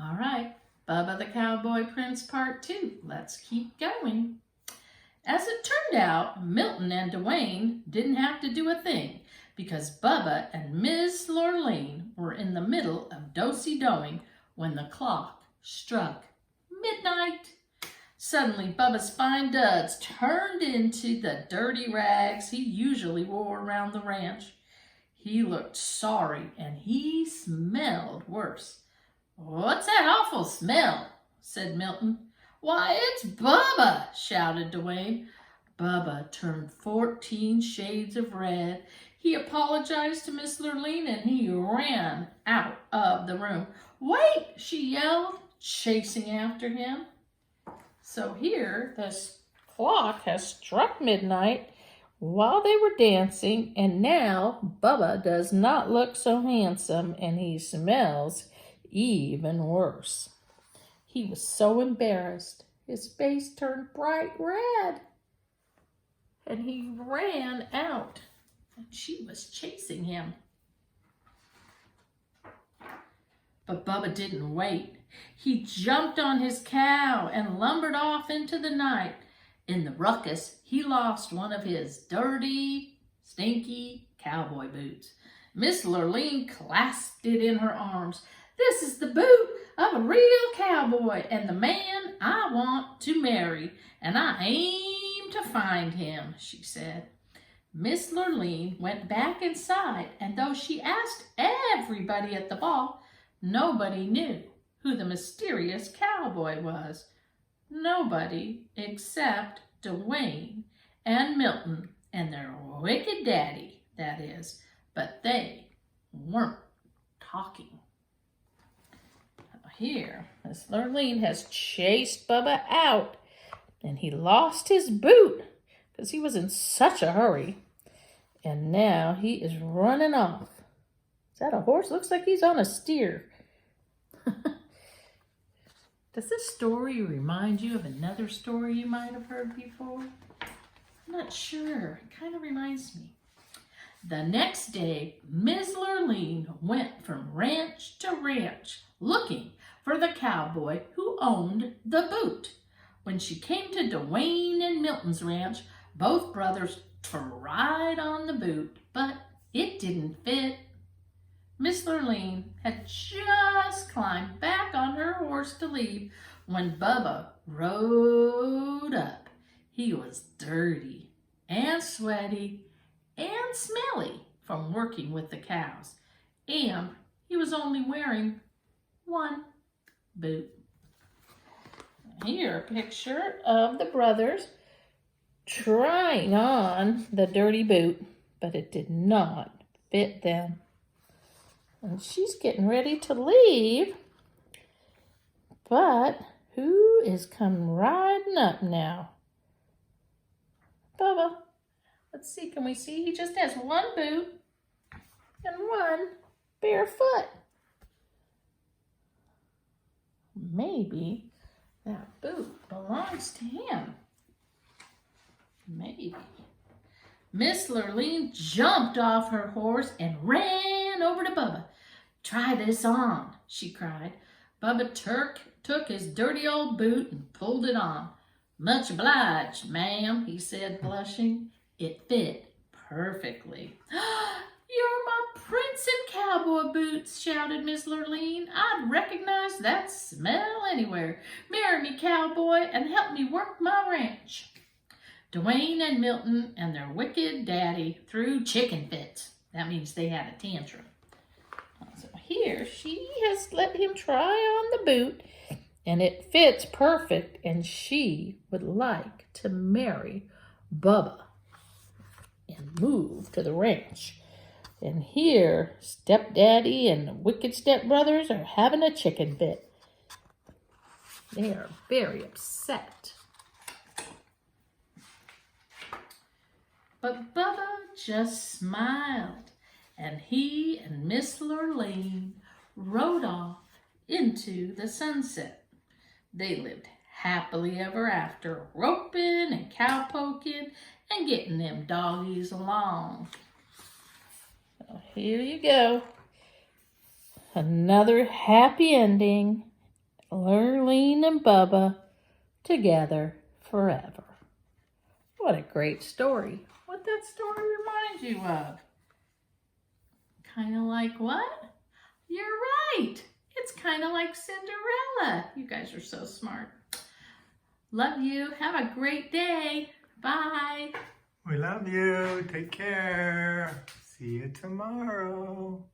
All right, Bubba the Cowboy Prince Part 2. Let's keep going. As it turned out, Milton and Dwayne didn't have to do a thing because Bubba and Miss Lurleen were in the middle of do-si-doing when the clock struck midnight. Suddenly, Bubba's fine duds turned into the dirty rags he usually wore around the ranch. He looked sorry and he smelled worse. "What's that awful smell?" said Milton. "Why, it's Bubba!" shouted Dwayne. Bubba turned 14 shades of red. He apologized to Miss Lurleen and he ran out of the room. "Wait!" she yelled, chasing after him. So here, this clock has struck midnight while they were dancing, and now Bubba does not look so handsome and he smells even worse. He was so embarrassed. His face turned bright red. And he ran out. And she was chasing him. But Bubba didn't wait. He jumped on his cow and lumbered off into the night. In the ruckus, he lost one of his dirty, stinky cowboy boots. Miss Lurleen clasped it in her arms. "This is the boot of a real cowboy and the man I want to marry, and I aim to find him," she said. Miss Lurleen went back inside, and though she asked everybody at the ball, nobody knew who the mysterious cowboy was. Nobody except Dwayne and Milton and their wicked daddy, that is, but they weren't talking. Here, Miss Lurleen has chased Bubba out, and he lost his boot because he was in such a hurry. And now he is running off. Is that a horse? Looks like he's on a steer. Does this story remind you of another story you might have heard before? I'm not sure. It kind of reminds me. The next day, Miss Lurleen went from ranch to ranch looking for the cowboy who owned the boot. When she came to Dwayne and Milton's ranch, both brothers tried on the boot, but it didn't fit. Miss Lurleen had just climbed back on her horse to leave when Bubba rode up. He was dirty and sweaty and smelly from working with the cows, and he was only wearing one boot. Here, a picture of the brothers trying on the dirty boot, but it did not fit them. And she's getting ready to leave, but who is coming riding up now? Bubba. Let's see, can we see? He just has one boot and one bare foot. Maybe that boot belongs to him. Maybe. Miss Lurleen jumped off her horse and ran over to Bubba. "Try this on," she cried. Bubba took his dirty old boot and pulled it on. "Much obliged, ma'am," he said, blushing. It fit perfectly. "You're my prince and cowboy boots," shouted Miss Lurleen. "I'd recognize that smell anywhere. Marry me, cowboy, and help me work my ranch." Dwayne and Milton and their wicked daddy threw chicken fits. That means they had a tantrum. So here she has let him try on the boot, and it fits perfect, and she would like to marry Bubba and move to the ranch. And here, stepdaddy and the wicked stepbrothers are having a chicken fit. They are very upset. But Bubba just smiled, and he and Miss Lurleen rode off into the sunset. They lived happily ever after, roping and cowpoking and getting them doggies along. So here you go. Another happy ending Lurleen and Bubba together forever. What a great story. What that story reminds you of? Kind of like what? You're right. It's kind of like Cinderella. You guys are so smart. Love you. Have a great day. Bye. We love you. Take care. See you tomorrow.